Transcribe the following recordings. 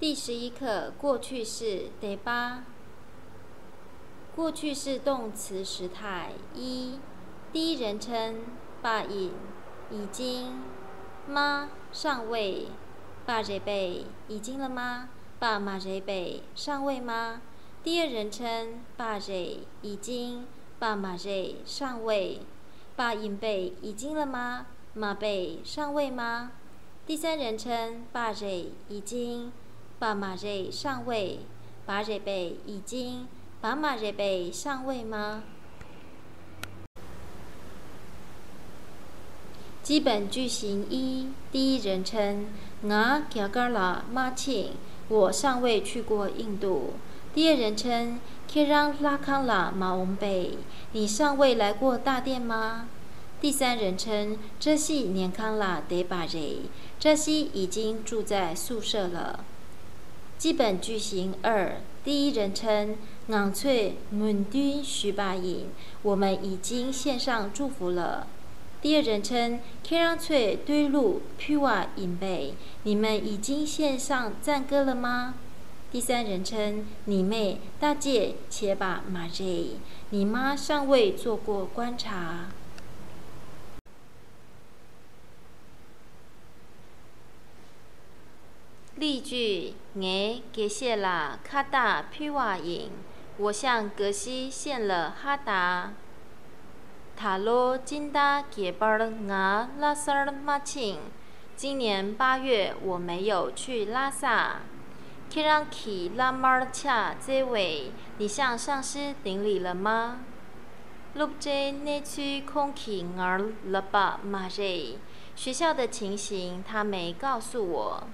第11课过去式第8。过去式动词时态一，第一人称爸引已经吗尚未爸这辈已经了吗？爸妈这辈尚未吗？第二人称爸这已经爸妈这尚未爸引辈已经了吗？妈辈尚未吗？第三人称爸这已经爸妈这尚未爸这辈已经爸妈这辈尚未吗？基本句型一，第一人称我行到了马庆，我尚未去过印度。第二人称Kirang lakang la maung bay，你尚未来过大殿吗？第三人称这西年康啦得把人，这西已经住在宿舍了。基本句型二，第一人称硬脆门端徐把引，我们已经献上祝福了。第二人称 Kirang脆对路 Pua 引备，你们已经献上赞歌了吗？第三人称你妹大姐且把马 J， 你妈尚未做过观察。例句：我给谢了卡达 Pua 引，我向格西献了哈达。塔罗金达给巴我拉萨尔马庆，今年8月我没有去拉萨。Kirangki 拉马尔恰这位，你向上师顶礼了吗？陆杰内区空气儿了吧马瑞，学校的情形他没告诉我。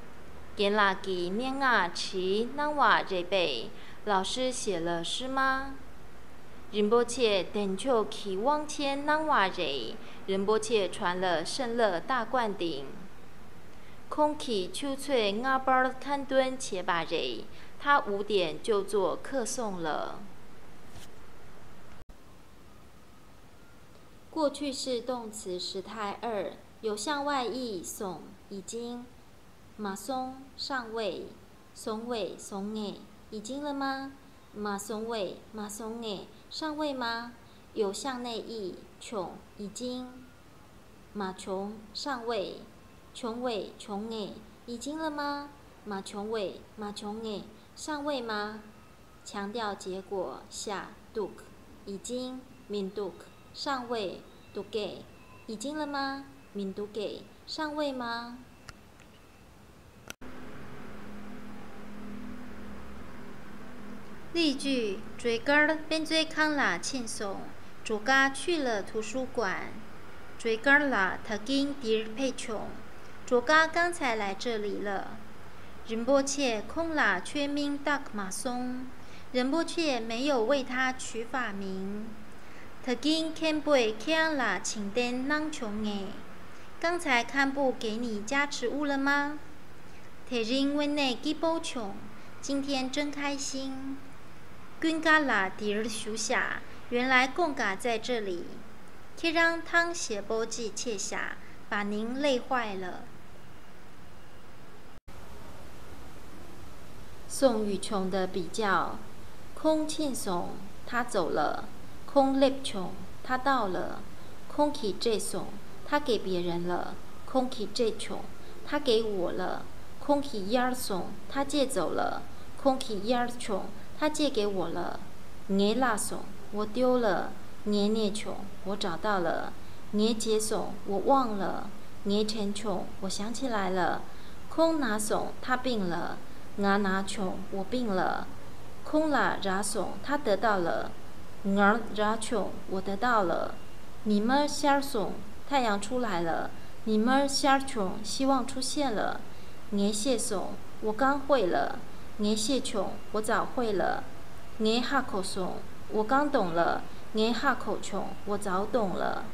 给拉给念啊奇南瓦这辈，老师写了诗吗？仁波切等就去往前南瓦人，仁波切传了圣乐大灌顶。空气秋翠阿巴尔坎顿切巴人，他5点就做课诵了。过去式动词时态2，有向外意耸已经，马松尚未，耸尾耸眼已经了吗？马松尾马松眼尚未吗？有向内意穷已经，马穷尚未，穷尾穷眼已经了吗？马穷尾马穷眼尚未吗？强调结果下 duk 已经 min duk 尚未 duke 已经了吗？ min duke 尚未吗？例句：追根儿变追康啦轻松，主家去了图书馆。追根儿啦他经迪佩琼，主家刚才来这里了。仁波切空啦缺名达马松，仁波切没有为他取法名。他经看背看啦请登囊琼诶，刚才看部给你加持物了吗？他认为内基波琼，今天真开心。君嘎拉迪尔书下，原来贡嘎在这里，可以让汤写波记切下，把您累坏了。宋与琼的比较：空庆颂他走了，空列琼他到了，空气这颂他给别人了，空气这琼他给我了，空气耶颂他借走了，空气耶琼他借给我了。我拉怂，我丢了；我捏穷，我找到了；我解怂，我忘了；我成穷，我想起来了。空拿怂，他病了；我拿穷，我病了。空拉拉怂，他得到了；我拉穷，我得到了。你们下怂，太阳出来了；你们下穷，希望出现了。我谢怂，我刚会了。我谢穷，我早会了；我哈口怂，我刚懂了；我哈口穷，我早懂了。